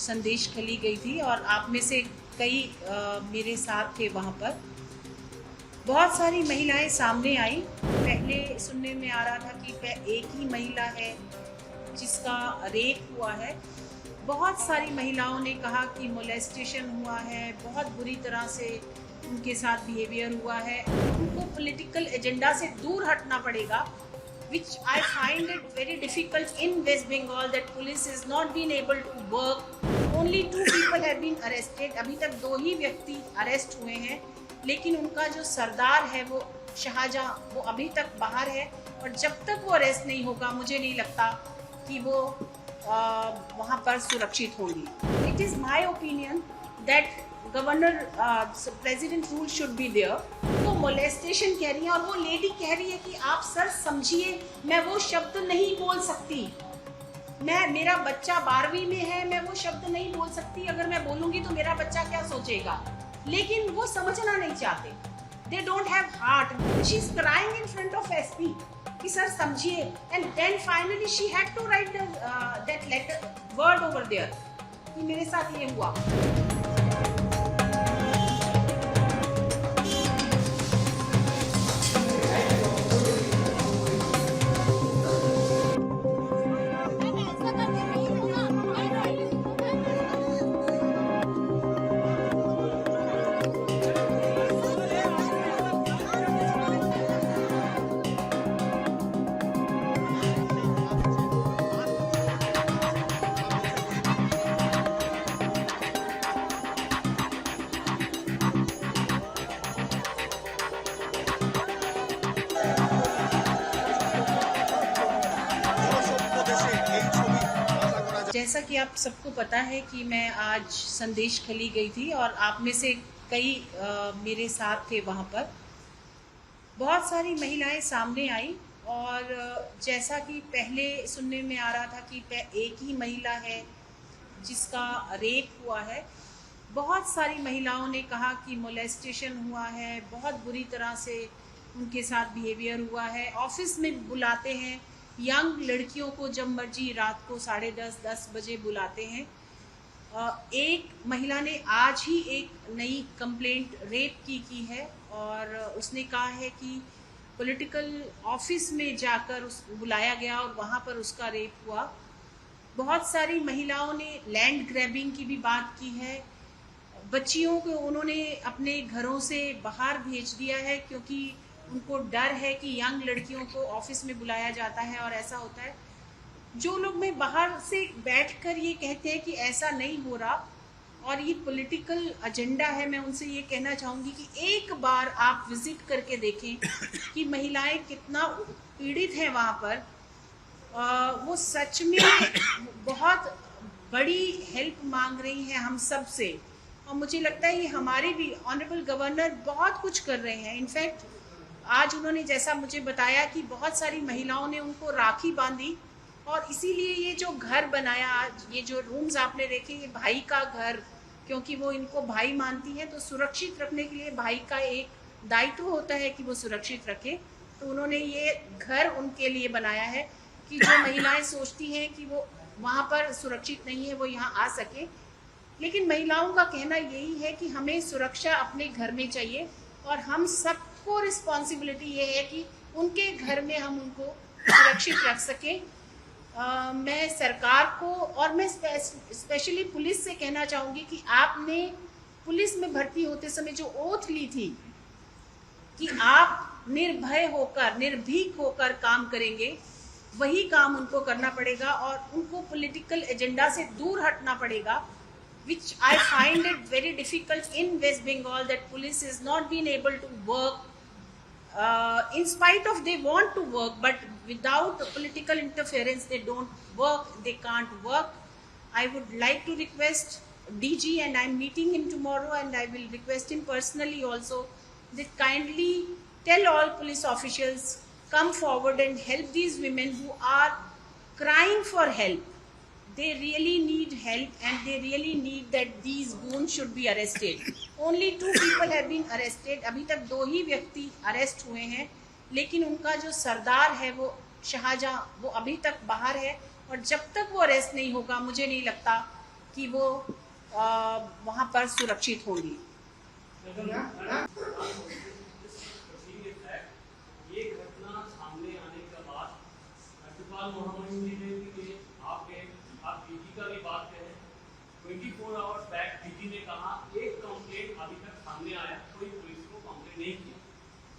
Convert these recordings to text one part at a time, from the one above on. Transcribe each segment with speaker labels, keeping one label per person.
Speaker 1: संदेश खली गई थी और आप में से कई मेरे साथ थे वहाँ पर। बहुत सारी महिलाएं सामने आई। पहले सुनने में आ रहा था कि एक ही महिला है जिसका रेप हुआ है। बहुत सारी महिलाओं ने कहा कि मोलेस्टेशन हुआ है, बहुत बुरी तरह से उनके साथ बिहेवियर हुआ है। उनको पॉलिटिकल एजेंडा से दूर हटना पड़ेगा, which I find it very difficult in West Bengal that police has not been able to work. Only 2 people have been arrested. अभी तक 2 ही व्यक्ति अरेस्ट हुए हैं, लेकिन उनका जो सरदार है वो शाहजहां, वो अभी तक बाहर है और जब तक वो अरेस्ट नहीं होगा मुझे नहीं लगता कि वो वहाँ पर सुरक्षित होंगी। It is my opinion that governor president rule should be there. तो मोलेस्टेशन कह रही है और वो लेडी कह रही है कि आप सर समझिए, मैं वो शब्द नहीं बोल सकती, मेरा बच्चा 12वीं में है, मैं वो शब्द नहीं बोल सकती। अगर मैं बोलूंगी तो मेरा बच्चा क्या सोचेगा, लेकिन वो समझना नहीं चाहते। They don't have heart. She is crying in front of SP कि सर समझिए, and then finally she had to write that letter word over there कि मेरे साथ ये हुआ। जैसा कि आप सबको पता है कि मैं आज संदेश खली गई थी और आप में से कई मेरे साथ थे वहाँ पर। बहुत सारी महिलाएं सामने आई और जैसा कि पहले सुनने में आ रहा था कि एक ही महिला है जिसका रेप हुआ है। बहुत सारी महिलाओं ने कहा कि मोलेस्टेशन हुआ है, बहुत बुरी तरह से उनके साथ बिहेवियर हुआ है। ऑफिस में बुलाते हैं यंग लड़कियों को, जब मर्जी रात को 10:30 बजे बुलाते हैं। एक महिला ने आज ही एक नई कंप्लेंट रेप की है और उसने कहा है कि पॉलिटिकल ऑफिस में जाकर उस बुलाया गया और वहाँ पर उसका रेप हुआ। बहुत सारी महिलाओं ने लैंड ग्रैबिंग की भी बात की है। बच्चियों को उन्होंने अपने घरों से बाहर भेज दिया है क्योंकि उनको डर है कि यंग लड़कियों को ऑफिस में बुलाया जाता है और ऐसा होता है। जो लोग मैं बाहर से बैठकर ये कहते हैं कि ऐसा नहीं हो रहा और ये पॉलिटिकल एजेंडा है, मैं उनसे ये कहना चाहूँगी कि एक बार आप विजिट करके देखें कि महिलाएं कितना पीड़ित हैं वहाँ पर। वो सच में बहुत बड़ी हेल्प मांग रही हैं हम सब से और मुझे लगता है ये हमारे भी ऑनरेबल गवर्नर बहुत कुछ कर रहे हैं। इनफैक्ट आज उन्होंने जैसा मुझे बताया कि बहुत सारी महिलाओं ने उनको राखी बांधी और इसीलिए ये जो घर बनाया, आज ये जो रूम्स आपने देखे, ये भाई का घर, क्योंकि वो इनको भाई मानती हैं तो सुरक्षित रखने के लिए भाई का एक दायित्व होता है कि वो सुरक्षित रखे। तो उन्होंने ये घर उनके लिए बनाया है कि जो महिलाएं सोचती हैं कि वो वहाँ पर सुरक्षित नहीं है वो यहाँ आ सके। लेकिन महिलाओं का कहना यही है कि हमें सुरक्षा अपने घर में चाहिए और हम सबको रिस्पॉन्सिबिलिटी ये है कि उनके घर में हम उनको सुरक्षित रख सकें। मैं सरकार को और मैं स्पेशली पुलिस से कहना चाहूँगी कि आपने पुलिस में भर्ती होते समय जो ओथ ली थी कि आप निर्भय होकर, निर्भीक होकर काम करेंगे, वही काम उनको करना पड़ेगा और उनको पॉलिटिकल एजेंडा से दूर हटना पड़ेगा। Which I find it very difficult in West Bengal that police has not been able to work, in spite of they want to work, but without political interference they don't work, they can't work. I would like to request DG, and I'm meeting him tomorrow and I will request him personally also, that kindly tell all police officials, come forward and help these women who are crying for help. They really need help and they really need that these goons should be arrested. Only 2 people have been arrested. अभी तक 2 ही व्यक्ति arrest हुए हैं, लेकिन उनका जो सरदार है वो शाहजहां, वो अभी तक बाहर है और जब तक वो अरेस्ट नहीं होगा मुझे नहीं लगता कि वो वहाँ पर सुरक्षित होंगी।
Speaker 2: ये घटना सामने आने के बाद राज्यपाल महोदय ने भी आप डीजी का भी बात करें, 24 आवर्स बैक डीजी ने कहा एक कंप्लेंट अभी तक सामने आया, कोई पुलिस को कंप्लेंट नहीं किया।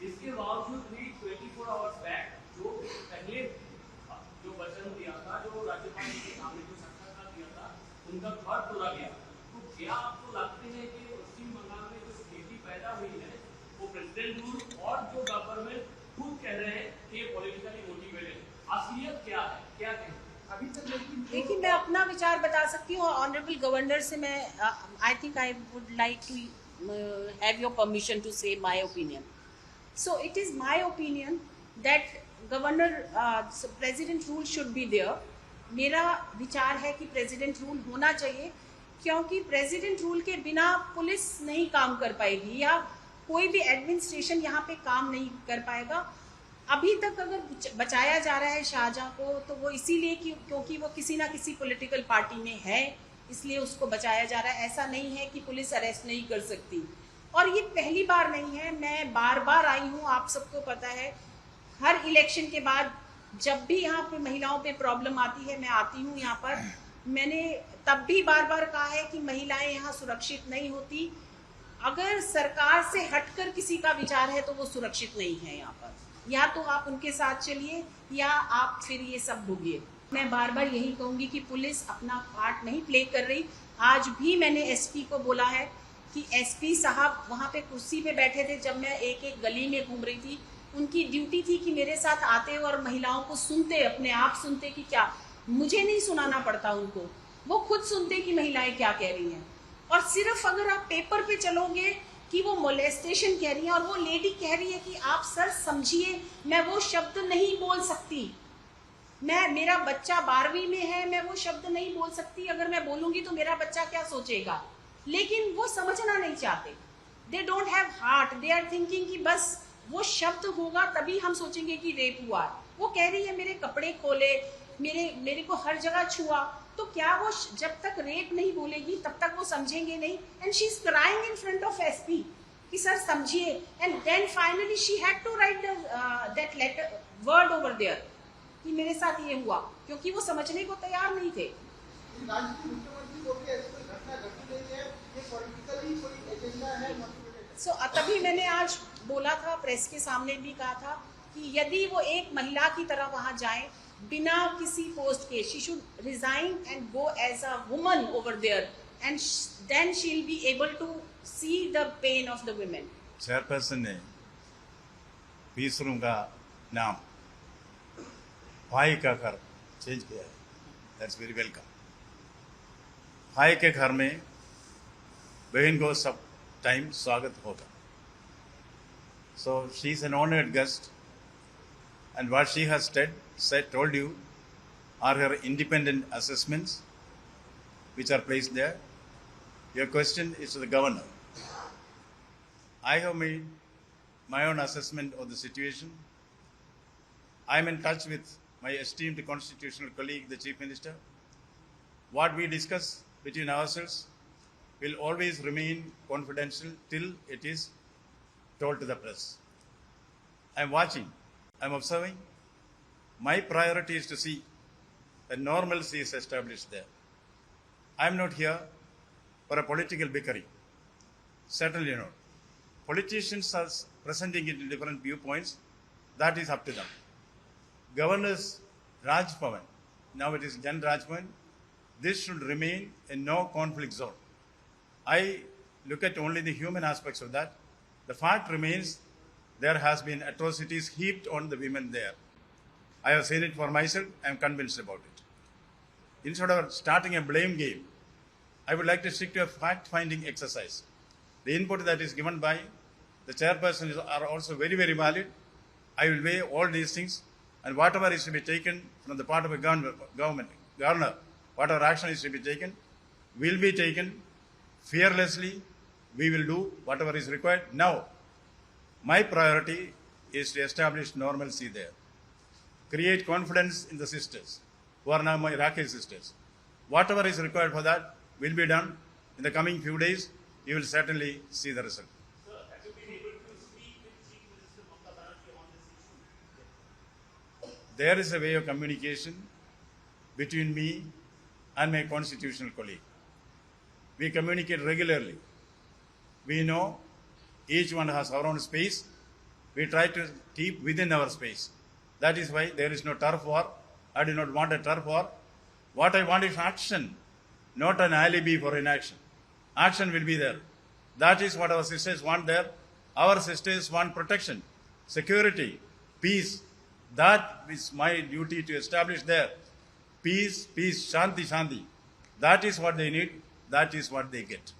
Speaker 2: इसके बावजूद भी 24 आवर्स बैक जो पहले जो वचन दिया था, जो राज्यपाल के सामने जो साक्षात्कार दिया था, उनका घर तोड़ा गया। तो क्या आपको लगते हैं कि पश्चिम बंगाल में जो स्थिति पैदा हुई है वो प्रेसिडेंट रूल और जो गवर्नमेंट खुद कह रहे हैं कि पॉलिटिकली मोटिवेटेड, असलियत क्या है, क्या कहें अभी तक?
Speaker 1: देखिए, मैं अपना विचार बता सकती हूँ। ऑनरेबल गवर्नर से मैं I think I would like to have your permission to say my opinion. So it is my opinion that governor president rule should be there. मेरा विचार है कि प्रेसिडेंट रूल होना चाहिए, क्योंकि प्रेसिडेंट रूल के बिना पुलिस नहीं काम कर पाएगी या कोई भी एडमिनिस्ट्रेशन यहाँ पे काम नहीं कर पाएगा। अभी तक अगर बचाया जा रहा है शाहजहां को, तो वो इसीलिए क्योंकि वो किसी ना किसी पॉलिटिकल पार्टी में है, इसलिए उसको बचाया जा रहा है। ऐसा नहीं है कि पुलिस अरेस्ट नहीं कर सकती। और ये पहली बार नहीं है, मैं बार बार आई हूँ, आप सबको पता है। हर इलेक्शन के बाद जब भी यहाँ पे महिलाओं पे प्रॉब्लम आती है, मैं आती हूँ यहाँ पर। मैंने तब भी बार बार कहा है कि महिलाएं यहाँ सुरक्षित नहीं होती। अगर सरकार से हटकर किसी का विचार है तो वो सुरक्षित नहीं है यहाँ पर। या तो आप उनके साथ चलिए या आप फिर ये सब भोगिए। मैं बार बार यही कहूँगी कि पुलिस अपना पार्ट नहीं प्ले कर रही। आज भी मैंने एसपी को बोला है कि एसपी साहब वहाँ पे कुर्सी पे बैठे थे जब मैं एक एक गली में घूम रही थी। उनकी ड्यूटी थी कि मेरे साथ आते और महिलाओं को सुनते, अपने आप सुनते कि क्या, मुझे नहीं सुनाना पड़ता उनको, वो खुद सुनते कि महिलाएं क्या कह रही हैं। और सिर्फ अगर आप पेपर पे चलोगे कि वो मोलेस्टेशन कह रही है और वो लेडी कह रही है कि आप सर समझिए, मैं वो शब्द नहीं बोल सकती, मेरा बच्चा 12वीं में है, मैं वो शब्द नहीं बोल सकती। अगर मैं बोलूंगी तो मेरा बच्चा क्या सोचेगा। लेकिन वो समझना नहीं चाहते। They don't have heart. They are thinking कि बस वो शब्द होगा तभी हम सोचेंगे कि रेप हुआ। वो कह रही है मेरे कपड़े खोले, मेरे को हर जगह छुआ। तो क्या वो जब तक रेप नहीं बोलेगी तब तक वो समझेंगे नहीं। And she is crying in front of SP कि सर समझिए। And then finally she had to write that letter word over there कि मेरे साथ ये हुआ, क्योंकि वो समझने को तैयार नहीं थे। सो तभी मैंने आज बोला था, प्रेस के सामने भी कहा था कि यदि वो एक महिला की तरह वहां जाए बिना किसी पोस्ट के, she should resign and go as a woman over there and then she will be able to see the pain of the women.
Speaker 3: Chairperson ने पीस रूम का नाम भाई का घर चेंज किया है। That's very welcome. भाई के घर में बहन को सब टाइम स्वागत होगा। So she is an honored guest, and what she has told you are her independent assessments which are placed there. Your question is to the governor. I have made my own assessment of the situation. I am in touch with my esteemed constitutional colleague, the Chief Minister. What we discuss between ourselves will always remain confidential till it is told to the press. I am watching, I am observing. My priority is to see that normalcy is established there. I am not here for a political bickering. Certainly not. Politicians are presenting it in different viewpoints. That is up to them. Governor's Raj Bhavan, now it is Jan Raj Bhavan, this should remain a no conflict zone. I look at only the human aspects of that. The fact remains there has been atrocities heaped on the women there. I have seen it for myself. I am convinced about it. Instead of starting a blame game, I would like to stick to a fact-finding exercise. The input that is given by the chairperson are also very, very valid. I will weigh all these things, and whatever is to be taken from the part of a governor, whatever action is to be taken, will be taken fearlessly. We will do whatever is required. Now, my priority is to establish normalcy there. Create confidence in the sisters, who are now my Iraqi sisters. Whatever is required for that, will be done in the coming few days. You will certainly see the result.
Speaker 2: Sir, have you been able to speak with Chief Minister Mamata Banerjee on this issue?
Speaker 3: There is a way of communication between me and my constitutional colleague. We communicate regularly. We know each one has our own space. We try to keep within our space. That is why there is no turf war. I do not want a turf war. What I want is action, not an alibi for inaction. Action will be there. That is what our sisters want there. Our sisters want protection, security, peace. That is my duty to establish there. Peace, peace, shanti, shanti. That is what they need. That is what they get.